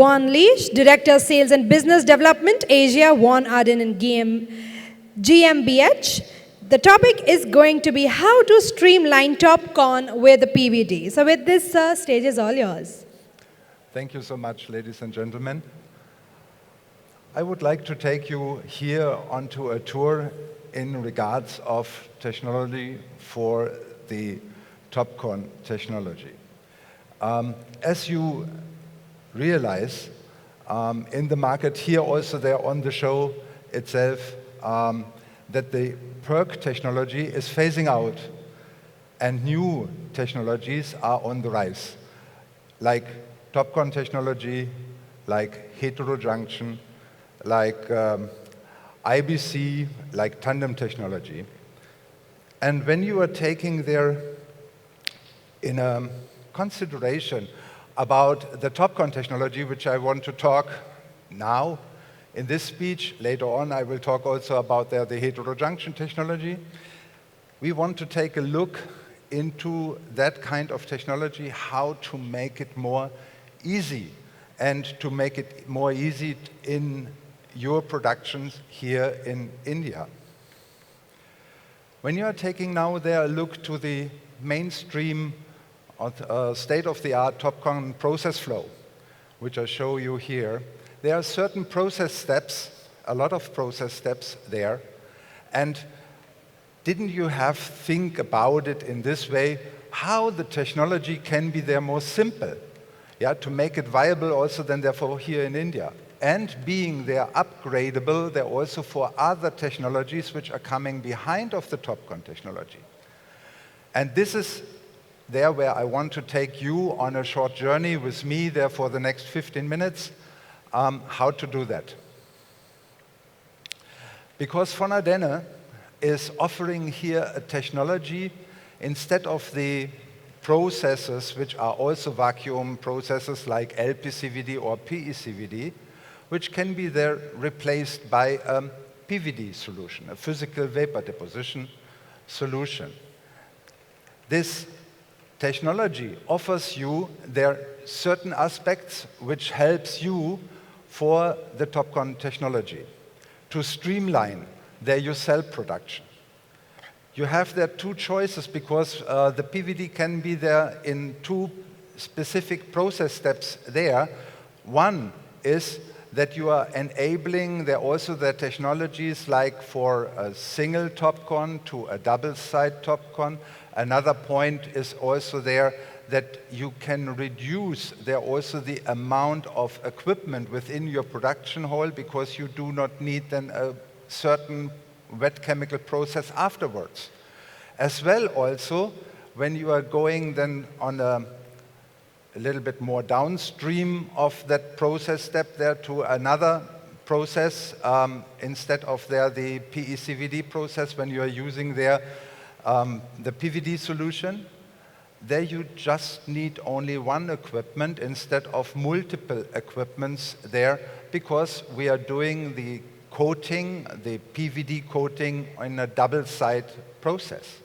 Juan Leach, Director Sales and Business Development, Asia, Juan Arden and GmbH. The topic is going to be how to streamline TOPCon with the PVD. So with this, stage is all yours. Thank you so much, ladies and gentlemen. I would like to take you here onto a tour in regards of technology for the TOPCon technology. As you realize, in the market here also there on the show itself, that the PERC technology is phasing out and new technologies are on the rise, like TOPCon technology, like heterojunction, like IBC, like tandem technology. And when you are taking there in a consideration about the TOPCon technology, which I want to talk now in this speech, later on I will talk also about the heterojunction technology. We want to take a look into that kind of technology, how to make it more easy and to make it more easy in your productions here in India. When you are taking now there a look to the mainstream state-of-the-art TOPCon process flow, which I show you here, there are certain process steps, a lot of process steps there, and didn't you have think about it in this way, how the technology can be there more simple, yeah, to make it viable also then therefore here in India. And being there upgradable, they're also for other technologies which are coming behind of the TOPCon technology. And this is there where I want to take you on a short journey with me there for the next 15 minutes, how to do that. Because von Ardenne is offering here a technology instead of the processes which are also vacuum processes like LPCVD or PECVD, which can be there replaced by a PVD solution, a physical vapor deposition solution. This technology offers you there certain aspects which helps you for the TOPCon technology to streamline your cell production. You have there two choices because the PVD can be there in two specific process steps there. One is that you are enabling there also the technologies like for a single TOPCon to a double-side TOPCon. Another point is also there that you can reduce there also the amount of equipment within your production hall because you do not need then a certain wet chemical process afterwards. As well also, when you are going then on a little bit more downstream of that process step there to another process, instead of there the PECVD process, when you are using there the PVD solution, there you just need only one equipment instead of multiple equipments there because we are doing the coating, the PVD coating in a double-side process.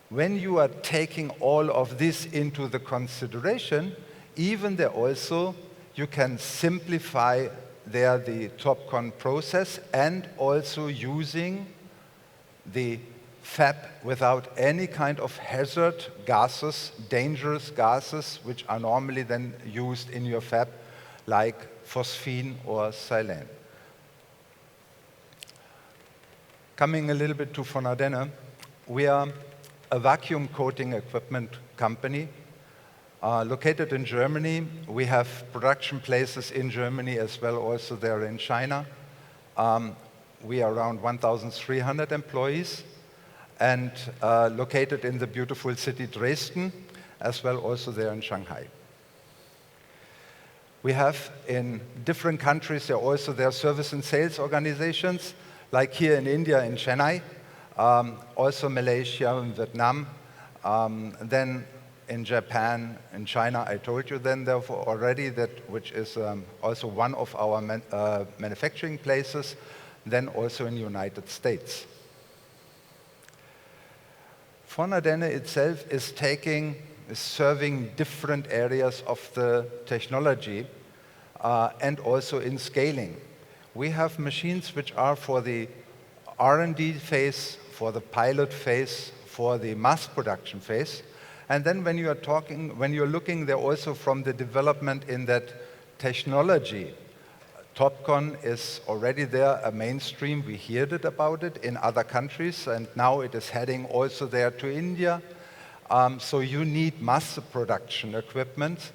When you are taking all of this into the consideration, even there also you can simplify there the TOPCon process and also using the fab without any kind of hazard gases, dangerous gases, which are normally then used in your fab, like phosphine or silane. Coming a little bit to von Ardenne, we are a vacuum coating equipment company located in Germany. We have production places in Germany as well also there in China. We are around 1,300 employees and located in the beautiful city Dresden, as well also there in Shanghai. We have in different countries there also their service and sales organizations, like here in India in Chennai, also Malaysia and Vietnam, then in Japan and China, I told you then therefore already that which is also one of our manufacturing places, then also in the United States. Von Ardenne itself is serving different areas of the technology. and also in scaling. We have machines which are for the R&D phase, for the pilot phase, for the mass production phase. And then when you're looking there also from the development in that technology, TOPCon is already there, a mainstream. We heard about it in other countries, and now it is heading also there to India. So you need mass production equipment.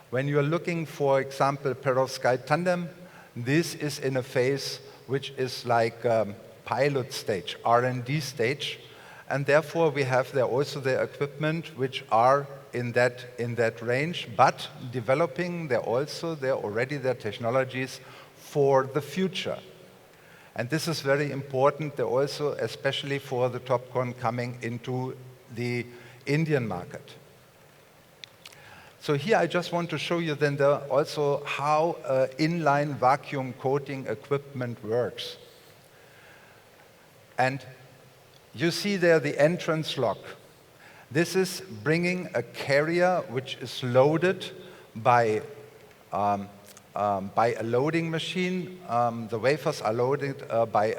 When you're looking, for example, perovskite tandem, this is in a phase which is like pilot stage, R&D stage, and therefore we have there also the equipment which are in that range, but developing already their technologies for the future. And this is very important also, especially for the TOPCon coming into the Indian market. So here I just want to show you then also how inline vacuum coating equipment works. And you see there the entrance lock. This is bringing a carrier which is loaded by a loading machine. The wafers are loaded by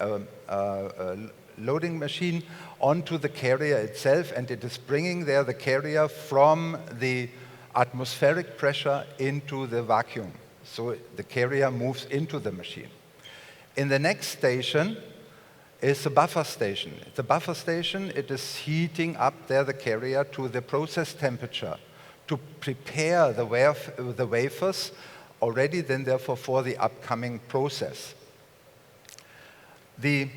a loading machine onto the carrier itself, and it is bringing there the carrier from the atmospheric pressure into the vacuum. So the carrier moves into the machine. In the next station is the buffer station. The buffer station, it is heating up there the carrier to the process temperature to prepare the wafers already then therefore for the upcoming process. The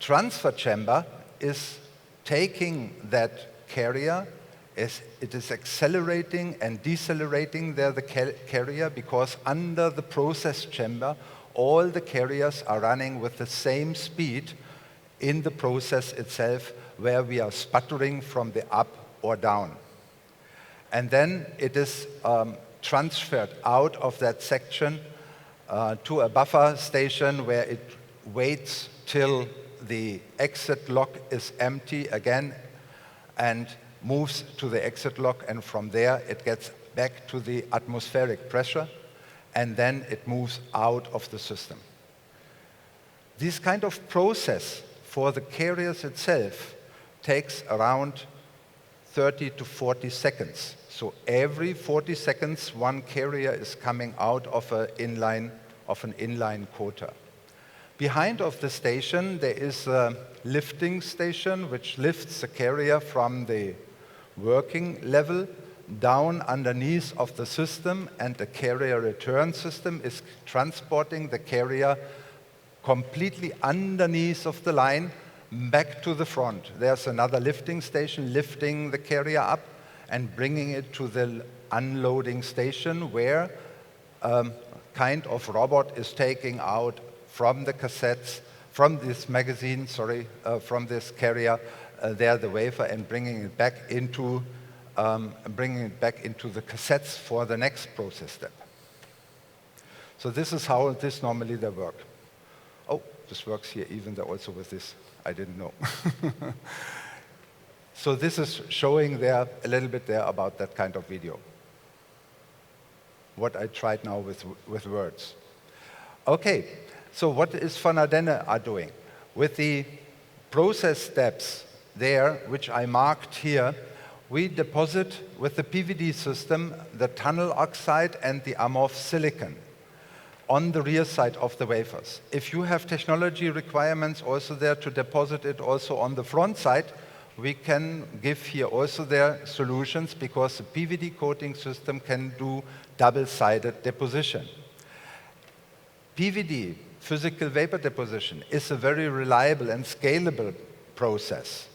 transfer chamber is taking that carrier, it is accelerating and decelerating there the carrier, because under the process chamber all the carriers are running with the same speed in the process itself, where we are sputtering from the up or down. And then it is transferred out of that section to a buffer station, where it waits till the exit lock is empty again and moves to the exit lock, and from there it gets back to the atmospheric pressure, and then it moves out of the system. This kind of process for the carriers itself takes around 30 to 40 seconds. So every 40 seconds, one carrier is coming out of an inline coater. Behind of the station, there is a lifting station which lifts the carrier from the working level down underneath of the system, and the carrier return system is transporting the carrier completely underneath of the line back to the front. There's another lifting station lifting the carrier up and bringing it to the unloading station, where kind of robot is taking out from the cassettes, from this magazine, from this carrier, there the wafer, and bringing it back into the cassettes for the next process step. So this is how this normally they work. Oh, this works here even though also with this. I didn't know. So this is showing there a little bit there about that kind of video. What I tried now with words. Okay, so what is von Ardenne are doing? With the process steps there, which I marked here, we deposit with the PVD system the tunnel oxide and the amorph silicon on the rear side of the wafers. If you have technology requirements also there to deposit it also on the front side, we can give here also their solutions, because the PVD coating system can do double-sided deposition. PVD, physical vapor deposition, is a very reliable and scalable process.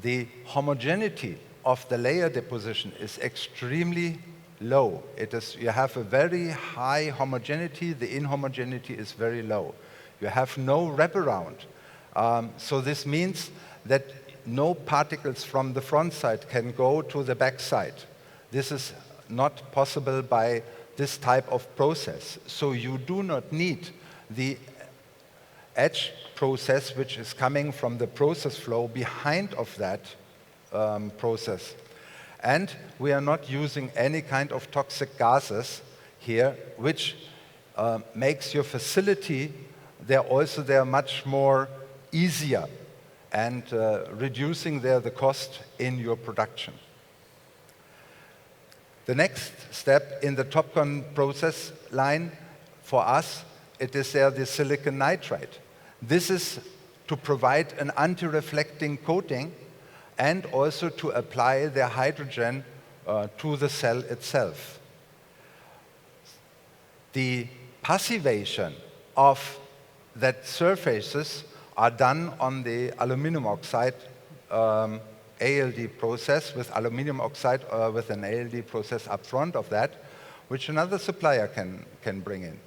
The homogeneity of the layer deposition is extremely low. You have a very high homogeneity, the inhomogeneity is very low. You have no wraparound. So this means that no particles from the front side can go to the back side. This is not possible by this type of process. So you do not need the edge process which is coming from the process flow behind of that process. And we are not using any kind of toxic gases here, which makes your facility there much more easier and reducing there the cost in your production. The next step in the TOPCon process line for us, it is there the silicon nitride. This is to provide an anti-reflecting coating and also to apply the hydrogen to the cell itself. The passivation of that surfaces are done on the aluminum oxide ALD process with aluminum oxide with an ALD process up front of that, which another supplier can bring in.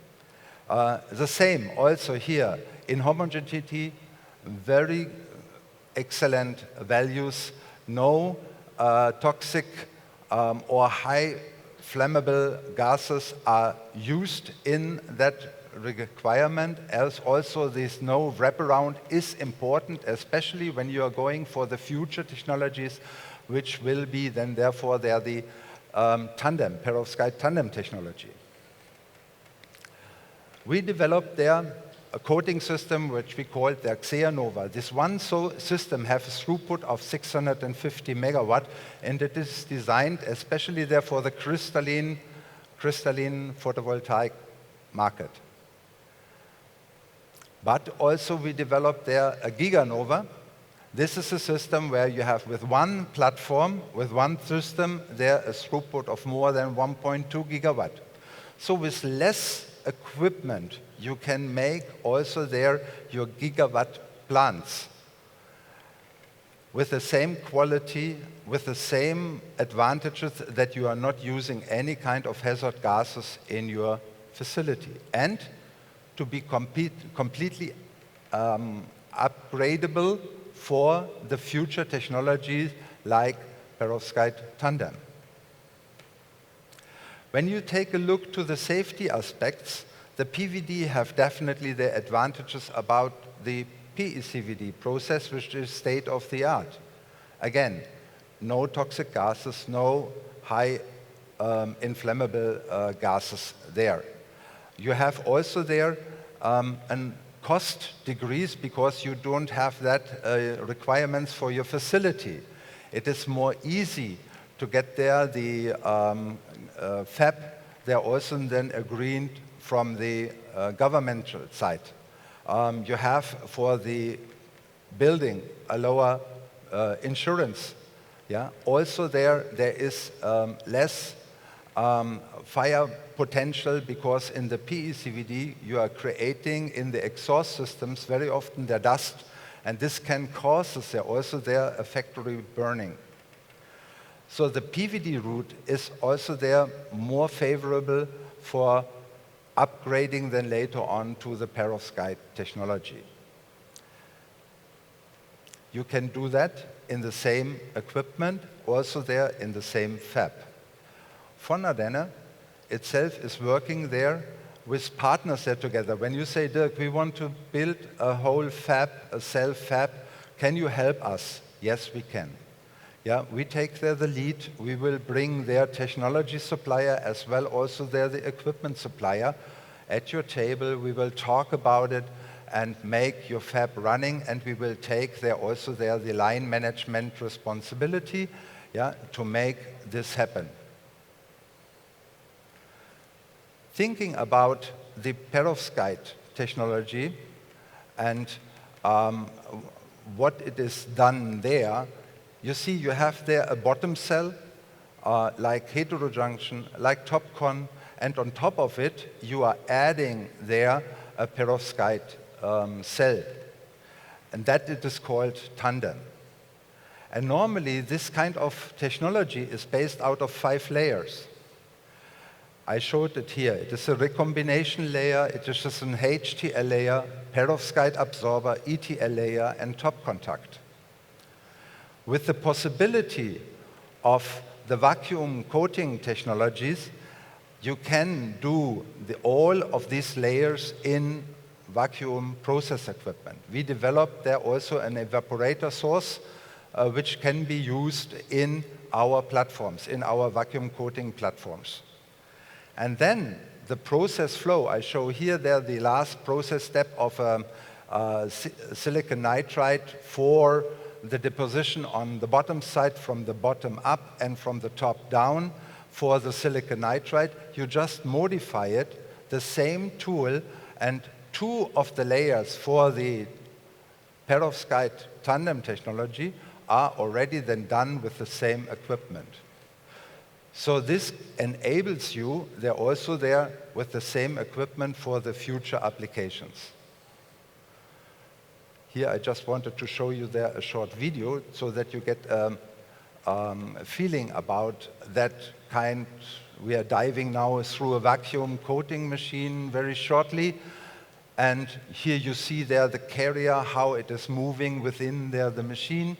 The same also here in homogeneity, very excellent values, no toxic or high flammable gases are used in that requirement, as also this no wraparound is important, especially when you are going for the future technologies, which will be then therefore the tandem, perovskite tandem technology. We developed there a coating system which we called the Axea Nova. This one system has a throughput of 650 megawatt, and it is designed especially there for the crystalline photovoltaic market. But also we developed there a GigaNova. This is a system where you have with one platform, with one system, there a throughput of more than 1.2 gigawatt. So with less equipment, you can make also there your gigawatt plants with the same quality, with the same advantages that you are not using any kind of hazard gases in your facility, and to be completely upgradable for the future technologies like perovskite tandem. When you take a look to the safety aspects, the PVD have definitely the advantages about the PECVD process, which is state of the art. Again, no toxic gases, no high inflammable gases there. You have also there cost decrease because you don't have that requirements for your facility. It is more easy to get there the fab. They're also then agreed from the governmental side. You have for the building a lower insurance. Yeah. Also there is less fire potential because in the PECVD you are creating in the exhaust systems very often the dust, and this can cause also there a factory burning. So the PVD route is also there more favorable for upgrading then later on to the perovskite technology. You can do that in the same equipment, also there in the same fab. Von Ardenne itself is working there with partners there together. When you say, Dirk, we want to build a whole fab, a cell fab, can you help us? Yes, we can. Yeah, we take there the lead. We will bring their technology supplier as well also there the equipment supplier at your table. We will talk about it and make your fab running, and we will take there also there the line management responsibility, yeah, to make this happen. Thinking about the perovskite technology and what it is done there, you see you have there a bottom cell like heterojunction, like TOPCon, and on top of it you are adding there a perovskite cell, and that it is called tandem. And normally this kind of technology is based out of 5 layers. I showed it here. It is a recombination layer, it is just an HTL layer, perovskite absorber, ETL layer, and top contact. With the possibility of the vacuum coating technologies, you can do all of these layers in vacuum process equipment. We developed there also an evaporator source which can be used in our platforms, in our vacuum coating platforms. And then the process flow, I show here there the last process step of silicon nitride for the deposition on the bottom side from the bottom up and from the top down for the silicon nitride. You just modify it, the same tool, and 2 of the layers for the perovskite tandem technology are already then done with the same equipment. So this enables you, they're also there with the same equipment for the future applications. Here I just wanted to show you there a short video so that you get a feeling about that kind. We are diving now through a vacuum coating machine very shortly. And here you see there the carrier, how it is moving within there the machine.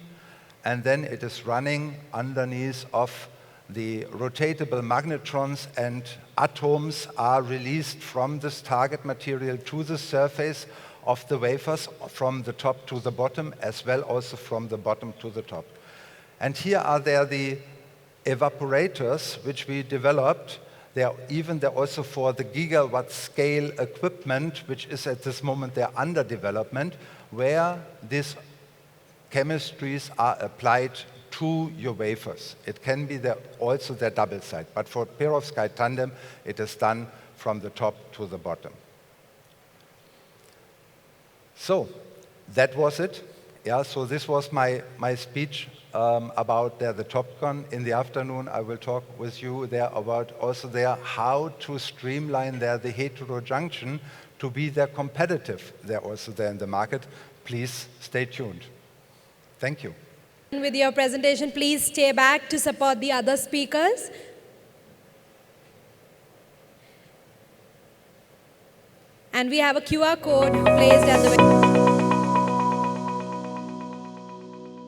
And then it is running underneath of the rotatable magnetrons, and atoms are released from this target material to the surface of the wafers from the top to the bottom, as well also from the bottom to the top. And here are there the evaporators which we developed. They're also for the gigawatt scale equipment, which is at this moment they're under development, where these chemistries are applied to your wafers. It can be also their double side, but for perovskite tandem, it is done from the top to the bottom. So that was it. Yeah, so this was my speech about the TOPCon. In the afternoon, I will talk with you there about also there how to streamline there the heterojunction to be there competitive there also there in the market. Please stay tuned. Thank you. With your presentation, please stay back to support the other speakers. And we have a QR code placed at the